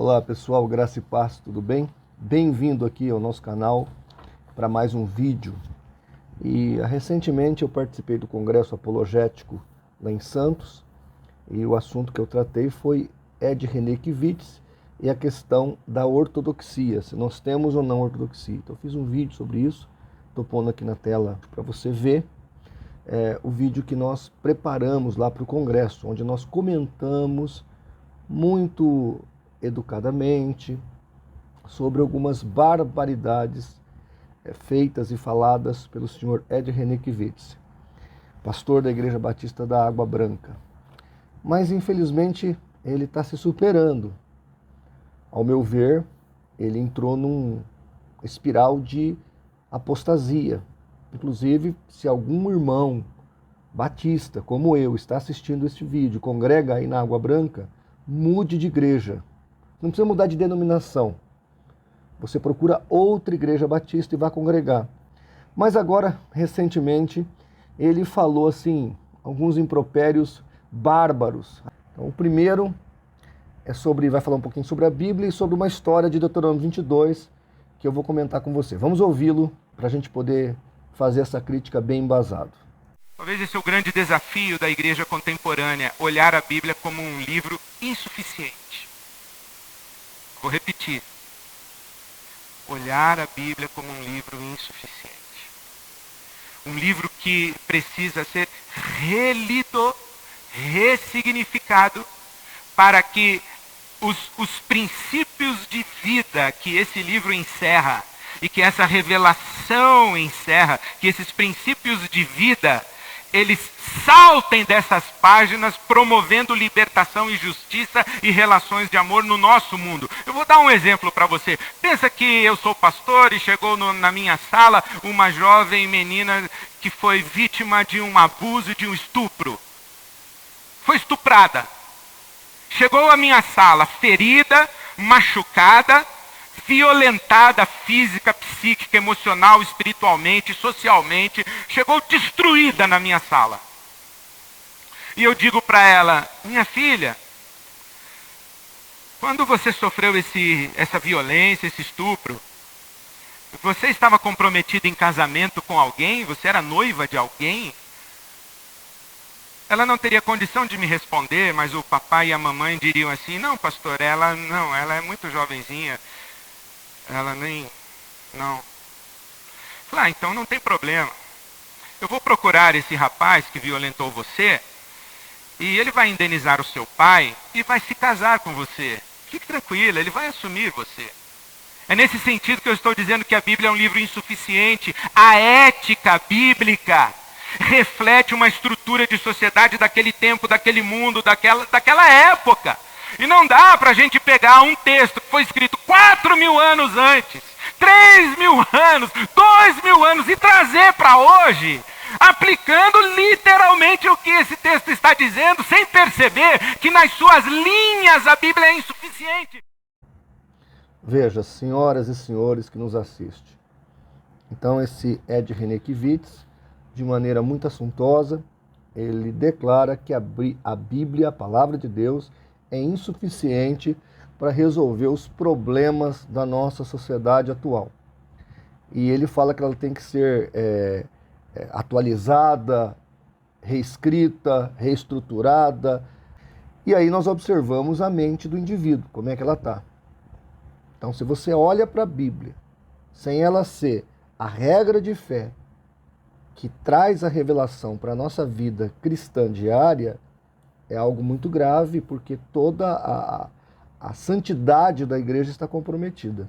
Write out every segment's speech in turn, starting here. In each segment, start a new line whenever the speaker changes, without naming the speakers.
Olá pessoal, graça e paz, tudo bem? Bem-vindo aqui ao nosso canal para mais um vídeo. Recentemente eu participei do Congresso Apologético lá em Santos e o assunto que eu tratei foi Ed Renekiewicz e a questão da ortodoxia, se nós temos ou não ortodoxia. Então eu fiz um vídeo sobre isso, estou pondo aqui na tela para você ver. O vídeo que nós preparamos lá para o Congresso, onde nós comentamos muito educadamente sobre algumas barbaridades feitas e faladas pelo senhor Ed Renekiewicz, pastor da Igreja Batista da Água Branca. Mas infelizmente ele está se superando. Ao meu ver, ele entrou num espiral de apostasia. Inclusive, se algum irmão batista, como eu, está assistindo este vídeo, congrega aí na Água Branca, mude de igreja. Não precisa mudar de denominação. Você procura outra igreja batista e vai congregar. Mas agora, recentemente, ele falou assim, alguns impropérios bárbaros. Então, o primeiro vai falar um pouquinho sobre a Bíblia e sobre uma história de Deuteronômio 22, que eu vou comentar com você. Vamos ouvi-lo para a gente poder fazer essa crítica bem embasado.
Talvez esse é o grande desafio da igreja contemporânea, olhar a Bíblia como um livro insuficiente. Vou repetir. Olhar a Bíblia como um livro insuficiente. Um livro que precisa ser relido, ressignificado, para que os princípios de vida que esse livro encerra, e que essa revelação encerra, que esses princípios de vida, eles saltem dessas páginas, promovendo libertação e justiça e relações de amor no nosso mundo. Eu vou dar um exemplo para você. Pensa que eu sou pastor e chegou na minha sala uma jovem menina que foi vítima de um abuso, de um estupro. Foi estuprada. Chegou à minha sala ferida, machucada, violentada física, psíquica, emocional, espiritualmente, socialmente, chegou destruída na minha sala. E eu digo para ela, minha filha, quando você sofreu essa violência, esse estupro, você estava comprometida em casamento com alguém? Você era noiva de alguém? Ela não teria condição de me responder, mas o papai e a mamãe diriam assim, não, pastor, ela é muito jovenzinha. Ela não. Falei, então não tem problema. Eu vou procurar esse rapaz que violentou você e ele vai indenizar o seu pai e vai se casar com você. Fique tranquila, ele vai assumir você. É nesse sentido que eu estou dizendo que a Bíblia é um livro insuficiente. A ética bíblica reflete uma estrutura de sociedade daquele tempo, daquele mundo, daquela época. E não dá para a gente pegar um texto que foi escrito 4.000 anos antes, 3.000 anos, 2.000 anos e trazer para hoje, aplicando literalmente o que esse texto está dizendo, sem perceber que nas suas linhas a Bíblia é insuficiente.
Veja, senhoras e senhores que nos assistem. Então esse Ed Renekiewicz, de maneira muito assuntosa, ele declara que a Bíblia, a palavra de Deus, é insuficiente para resolver os problemas da nossa sociedade atual. E ele fala que ela tem que ser atualizada, reescrita, reestruturada. E aí nós observamos a mente do indivíduo, como é que ela está. Então, se você olha para a Bíblia, sem ela ser a regra de fé que traz a revelação para a nossa vida cristã diária, é algo muito grave, porque toda a santidade da igreja está comprometida.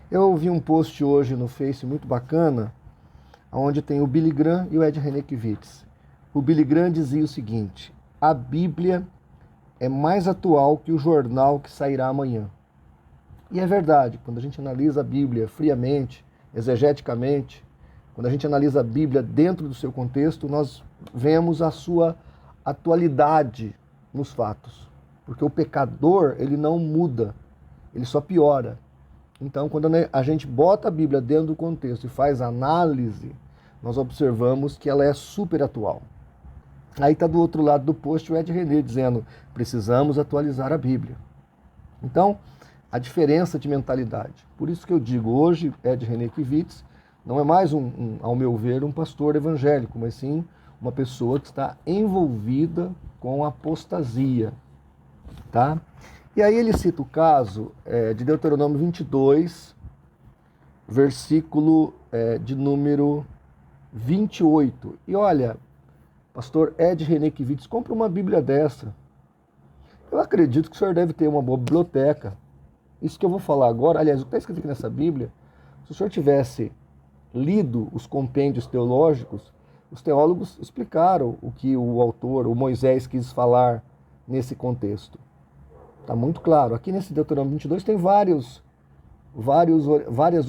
Eu vi um post hoje no Face muito bacana, onde tem o Billy Graham e o Ed Renekiewicz. O Billy Graham dizia o seguinte, a Bíblia é mais atual que o jornal que sairá amanhã. E é verdade, quando a gente analisa a Bíblia friamente, exegeticamente, quando a gente analisa a Bíblia dentro do seu contexto, nós vemos a sua atualidade nos fatos. Porque o pecador, ele não muda, ele só piora. Então, quando a gente bota a Bíblia dentro do contexto e faz análise, nós observamos que ela é super atual. Aí está do outro lado do post o Ed René dizendo, precisamos atualizar a Bíblia. Então, a diferença de mentalidade. Por isso que eu digo, hoje, Ed Renekiewicz não é mais, ao meu ver, um pastor evangélico, mas sim uma pessoa que está envolvida com apostasia. Tá? E aí ele cita o caso de Deuteronômio 22, versículo de número 28. E olha, pastor Ed Renekiewicz, compra uma Bíblia dessa. Eu acredito que o senhor deve ter uma boa biblioteca. Isso que eu vou falar agora, aliás, o que está escrito aqui nessa Bíblia, se o senhor tivesse lido os compêndios teológicos, os teólogos explicaram o que o autor, o Moisés, quis falar nesse contexto. Está muito claro. Aqui nesse Deuteronômio 22 tem várias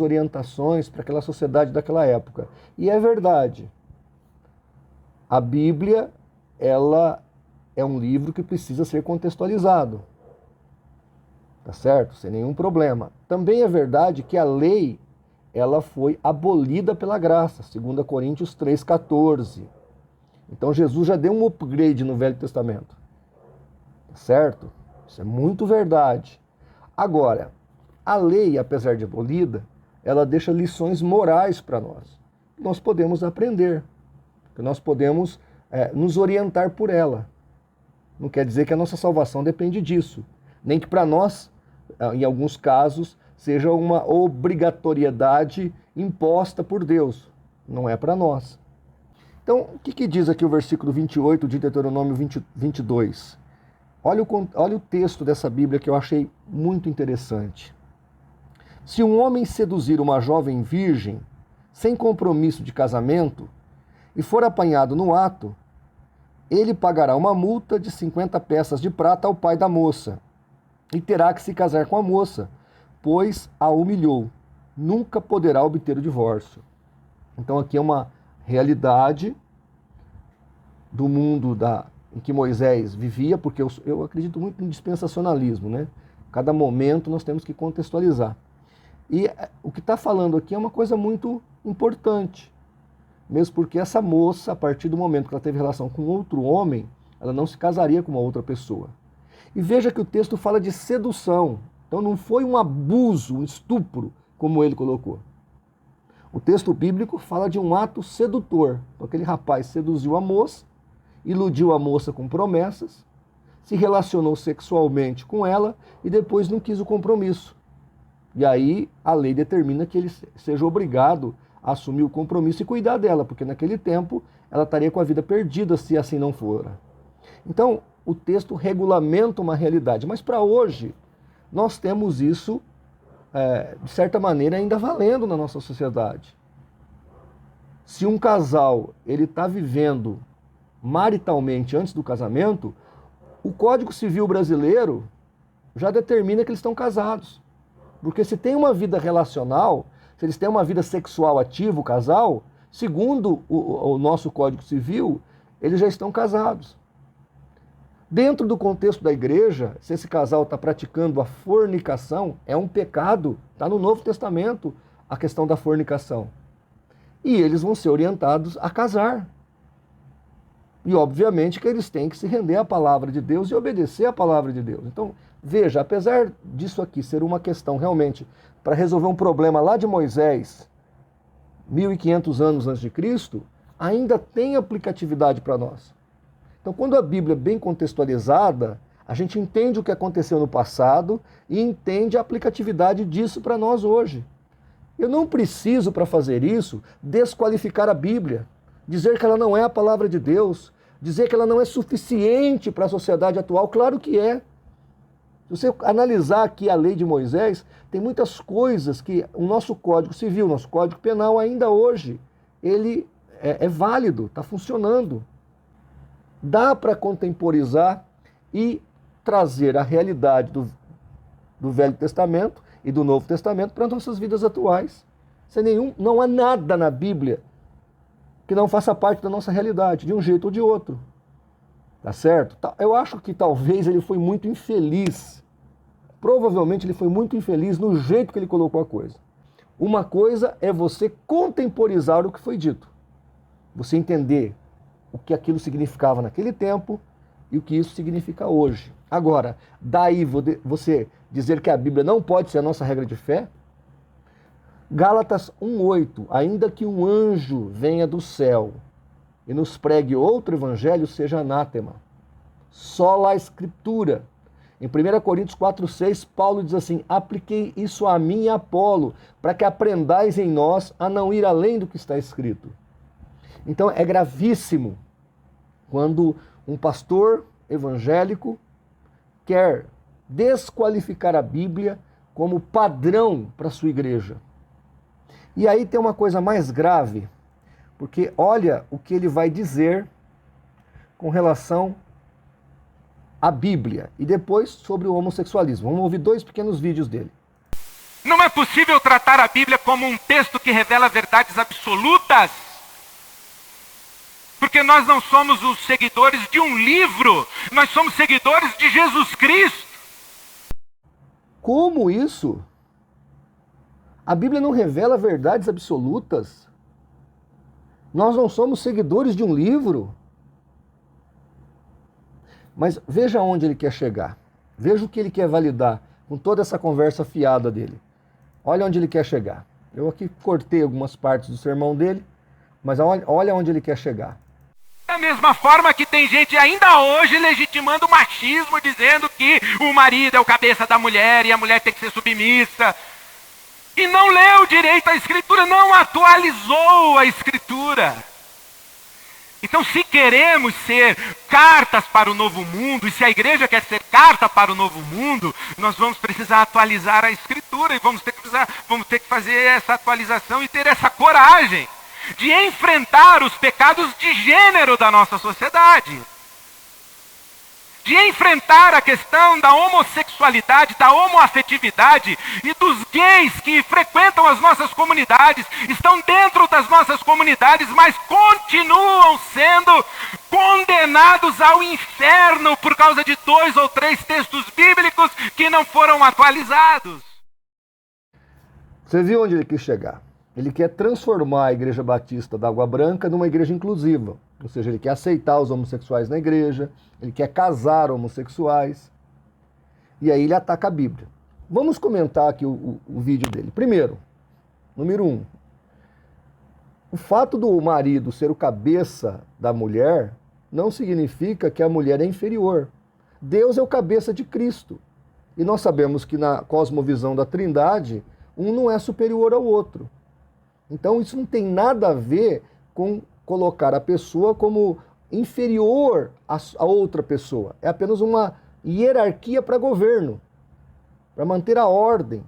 orientações para aquela sociedade daquela época. E é verdade. A Bíblia, ela é um livro que precisa ser contextualizado. Tá certo? Sem nenhum problema. Também é verdade que a lei, ela foi abolida pela graça, 2 Coríntios 3,14. Então Jesus já deu um upgrade no Velho Testamento. Tá certo? Isso é muito verdade. Agora, a lei, apesar de abolida, ela deixa lições morais para nós. Nós podemos aprender, que nós podemos nos orientar por ela. Não quer dizer que a nossa salvação depende disso. Nem que para nós, em alguns casos, seja uma obrigatoriedade imposta por Deus. Não é para nós. Então, o que diz aqui o versículo 28 de Deuteronômio 22? Olha o texto dessa Bíblia que eu achei muito interessante. Se um homem seduzir uma jovem virgem, sem compromisso de casamento, e for apanhado no ato, ele pagará uma multa de 50 peças de prata ao pai da moça, e terá que se casar com a moça, pois a humilhou. Nunca poderá obter o divórcio. Então aqui é uma realidade do mundo em que Moisés vivia, porque eu acredito muito em dispensacionalismo, né? Cada momento nós temos que contextualizar. E o que está falando aqui é uma coisa muito importante, mesmo porque essa moça, a partir do momento que ela teve relação com outro homem, ela não se casaria com uma outra pessoa. E veja que o texto fala de sedução, então não foi um abuso, um estupro, como ele colocou. O texto bíblico fala de um ato sedutor. Então, aquele rapaz seduziu a moça, iludiu a moça com promessas, se relacionou sexualmente com ela e depois não quis o compromisso. E aí a lei determina que ele seja obrigado a assumir o compromisso e cuidar dela, porque naquele tempo ela estaria com a vida perdida se assim não for. Então, o texto regulamenta uma realidade, mas para hoje nós temos isso, de certa maneira, ainda valendo na nossa sociedade. Se um casal ele está vivendo maritalmente antes do casamento, o Código Civil brasileiro já determina que eles estão casados. Porque se tem uma vida relacional, se eles têm uma vida sexual ativa, o casal, segundo o nosso Código Civil, eles já estão casados. Dentro do contexto da igreja, se esse casal está praticando a fornicação, é um pecado. Está no Novo Testamento a questão da fornicação. E eles vão ser orientados a casar. E obviamente que eles têm que se render à palavra de Deus e obedecer à palavra de Deus. Então, veja, apesar disso aqui ser uma questão realmente para resolver um problema lá de Moisés, 1500 anos antes de Cristo, ainda tem aplicatividade para nós. Então, quando a Bíblia é bem contextualizada, a gente entende o que aconteceu no passado e entende a aplicatividade disso para nós hoje. Eu não preciso, para fazer isso, desqualificar a Bíblia, dizer que ela não é a palavra de Deus, dizer que ela não é suficiente para a sociedade atual. Claro que é. Se você analisar aqui a lei de Moisés, tem muitas coisas que o nosso Código Civil, nosso Código Penal, ainda hoje, ele é válido, está funcionando. Dá para contemporizar e trazer a realidade do Velho Testamento e do Novo Testamento para nossas vidas atuais. Não há nada na Bíblia que não faça parte da nossa realidade, de um jeito ou de outro. Tá certo? Eu acho que talvez ele foi muito infeliz. Provavelmente ele foi muito infeliz no jeito que ele colocou a coisa. Uma coisa é você contemporizar o que foi dito. Você entender o que aquilo significava naquele tempo e o que isso significa hoje. Agora, daí você dizer que a Bíblia não pode ser a nossa regra de fé? Gálatas 1:8, ainda que um anjo venha do céu e nos pregue outro evangelho, seja anátema. Sola a Escritura. Em 1 Coríntios 4:6, Paulo diz assim, apliquei isso a mim e a Apolo, para que aprendais em nós a não ir além do que está escrito. Então é gravíssimo quando um pastor evangélico quer desqualificar a Bíblia como padrão para a sua igreja. E aí tem uma coisa mais grave, porque olha o que ele vai dizer com relação à Bíblia e depois sobre o homossexualismo. Vamos ouvir 2 pequenos vídeos dele.
Não é possível tratar a Bíblia como um texto que revela verdades absolutas. Porque nós não somos os seguidores de um livro, nós somos seguidores de Jesus Cristo.
Como isso? A Bíblia não revela verdades absolutas? Nós não somos seguidores de um livro? Mas veja onde ele quer chegar. Veja o que ele quer validar com toda essa conversa fiada dele. Olha onde ele quer chegar. Eu aqui cortei algumas partes do sermão dele, mas olha onde ele quer chegar.
Da mesma forma que tem gente ainda hoje legitimando o machismo, dizendo que o marido é o cabeça da mulher e a mulher tem que ser submissa. E não leu direito a Escritura, não atualizou a Escritura. Então, se queremos ser cartas para o novo mundo, e se a igreja quer ser carta para o novo mundo, nós vamos precisar atualizar a Escritura, e vamos ter que fazer essa atualização e ter essa coragem de enfrentar os pecados de gênero da nossa sociedade. De enfrentar a questão da homossexualidade, da homoafetividade e dos gays que frequentam as nossas comunidades, estão dentro das nossas comunidades, mas continuam sendo condenados ao inferno por causa de 2 ou 3 textos bíblicos que não foram atualizados.
Você viu onde ele quis chegar? Ele quer transformar a Igreja Batista da Água Branca numa igreja inclusiva. Ou seja, ele quer aceitar os homossexuais na igreja, ele quer casar homossexuais. E aí ele ataca a Bíblia. Vamos comentar aqui o vídeo dele. Primeiro, número 1. O fato do marido ser o cabeça da mulher não significa que a mulher é inferior. Deus é o cabeça de Cristo. E nós sabemos que na cosmovisão da Trindade, um não é superior ao outro. Então isso não tem nada a ver com colocar a pessoa como inferior a outra pessoa. É apenas uma hierarquia para governo, para manter a ordem.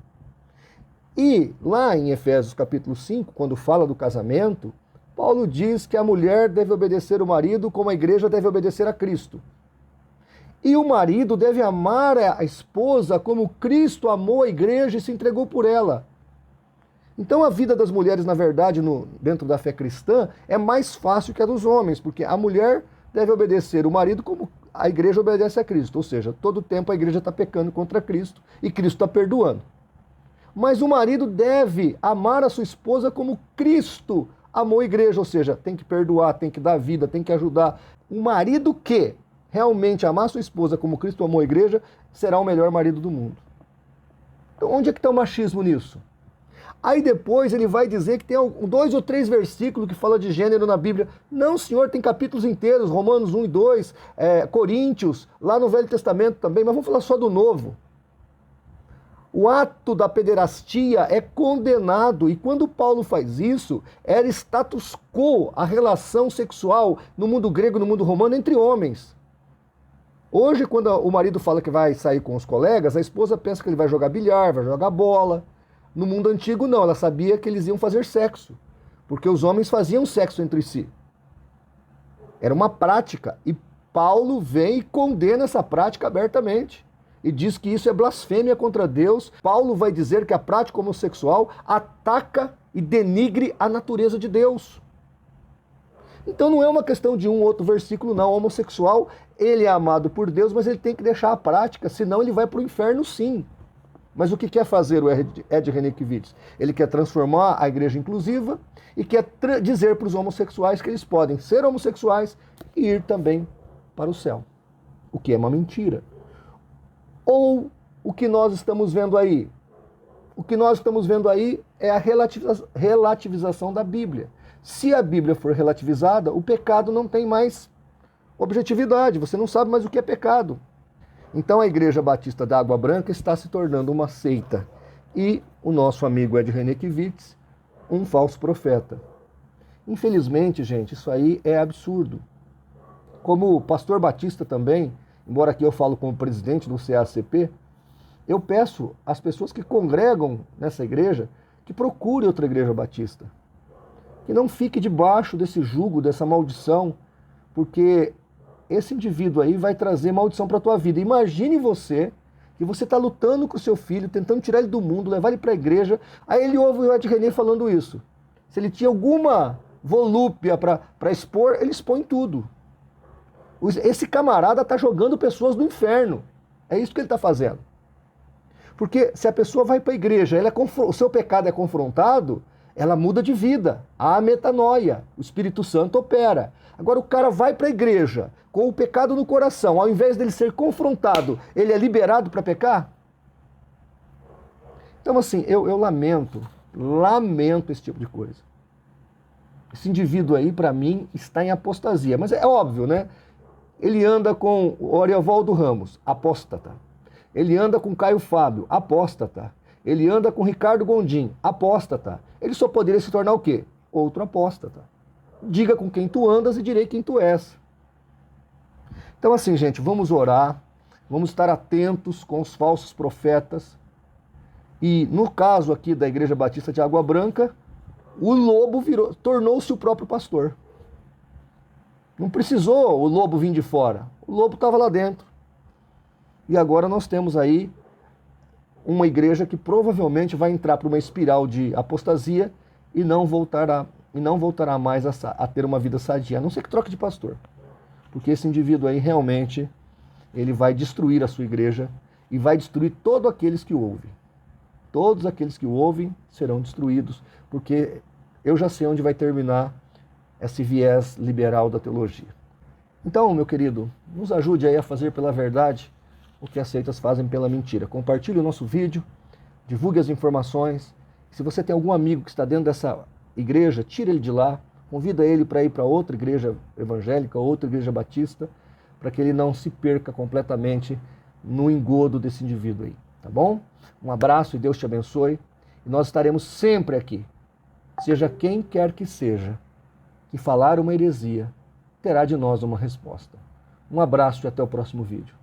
E lá em Efésios capítulo 5, quando fala do casamento, Paulo diz que a mulher deve obedecer o marido como a igreja deve obedecer a Cristo. E o marido deve amar a esposa como Cristo amou a igreja e se entregou por ela. Então a vida das mulheres, na verdade, dentro da fé cristã, é mais fácil que a dos homens, porque a mulher deve obedecer o marido como a igreja obedece a Cristo. Ou seja, todo tempo a igreja está pecando contra Cristo e Cristo está perdoando. Mas o marido deve amar a sua esposa como Cristo amou a igreja, ou seja, tem que perdoar, tem que dar vida, tem que ajudar. O marido que realmente amar a sua esposa como Cristo amou a igreja, será o melhor marido do mundo. Então onde é que está o machismo nisso? Aí depois ele vai dizer que tem 2 ou 3 versículos que falam de gênero na Bíblia. Não, senhor, tem capítulos inteiros, Romanos 1 e 2, Coríntios, lá no Velho Testamento também, mas vamos falar só do Novo. O ato da pederastia é condenado, e quando Paulo faz isso, era status quo a relação sexual no mundo grego e no mundo romano entre homens. Hoje, quando o marido fala que vai sair com os colegas, a esposa pensa que ele vai jogar bilhar, vai jogar bola. No mundo antigo, não, ela sabia que eles iam fazer sexo, porque os homens faziam sexo entre si. Era uma prática, e Paulo vem e condena essa prática abertamente, e diz que isso é blasfêmia contra Deus. Paulo vai dizer que a prática homossexual ataca e denigre a natureza de Deus. Então não é uma questão de um ou outro versículo, não. O homossexual, ele é amado por Deus, mas ele tem que deixar a prática, senão ele vai para o inferno sim. Mas o que quer fazer o Ed Renekiewicz? Ele quer transformar a igreja inclusiva e quer dizer para os homossexuais que eles podem ser homossexuais e ir também para o céu. O que é uma mentira. Ou o que nós estamos vendo aí? O que nós estamos vendo aí é a relativização da Bíblia. Se a Bíblia for relativizada, o pecado não tem mais objetividade, você não sabe mais o que é pecado. Então a Igreja Batista da Água Branca está se tornando uma seita. E o nosso amigo Ed Renekiewicz, um falso profeta. Infelizmente, gente, isso aí é absurdo. Como pastor batista também, embora aqui eu falo como presidente do CACP, eu peço às pessoas que congregam nessa igreja que procure outra igreja batista. Que não fique debaixo desse jugo, dessa maldição, porque esse indivíduo aí vai trazer maldição para a tua vida. Imagine você, que você está lutando com o seu filho, tentando tirar ele do mundo, levar ele para a igreja, aí ele ouve o Ed René falando isso. Se ele tinha alguma volúpia para expor, ele expõe tudo. Esse camarada está jogando pessoas no inferno. É isso que ele está fazendo. Porque se a pessoa vai para a igreja, o seu pecado é confrontado, ela muda de vida. Há metanoia. O Espírito Santo opera. Agora o cara vai para a igreja com o pecado no coração. Ao invés dele ser confrontado, ele é liberado para pecar? Então assim, eu lamento esse tipo de coisa. Esse indivíduo aí, para mim, está em apostasia. Mas é óbvio, né? Ele anda com o Ariovaldo Ramos, apóstata. Ele anda com Caio Fábio, apóstata. Ele anda com Ricardo Gondim, apóstata. Ele só poderia se tornar o quê? Outro apóstata. Diga com quem tu andas e direi quem tu és. Então assim, gente, vamos orar, vamos estar atentos com os falsos profetas. E no caso aqui da Igreja Batista de Água Branca, o lobo tornou-se o próprio pastor. Não precisou o lobo vir de fora. O lobo estava lá dentro. E agora nós temos aí uma igreja que provavelmente vai entrar para uma espiral de apostasia e não voltará mais a ter uma vida sadia, a não ser que troque de pastor. Porque esse indivíduo aí realmente ele vai destruir a sua igreja e vai destruir todos aqueles que o ouvem. Todos aqueles que o ouvem serão destruídos, porque eu já sei onde vai terminar esse viés liberal da teologia. Então, meu querido, nos ajude aí a fazer pela verdade o que as seitas fazem pela mentira. Compartilhe o nosso vídeo, divulgue as informações. Se você tem algum amigo que está dentro dessa igreja, tire ele de lá, convida ele para ir para outra igreja evangélica, outra igreja batista, para que ele não se perca completamente no engodo desse indivíduo aí, tá bom? Um abraço e Deus te abençoe. E nós estaremos sempre aqui, seja quem quer que seja, que falar uma heresia, terá de nós uma resposta. Um abraço e até o próximo vídeo.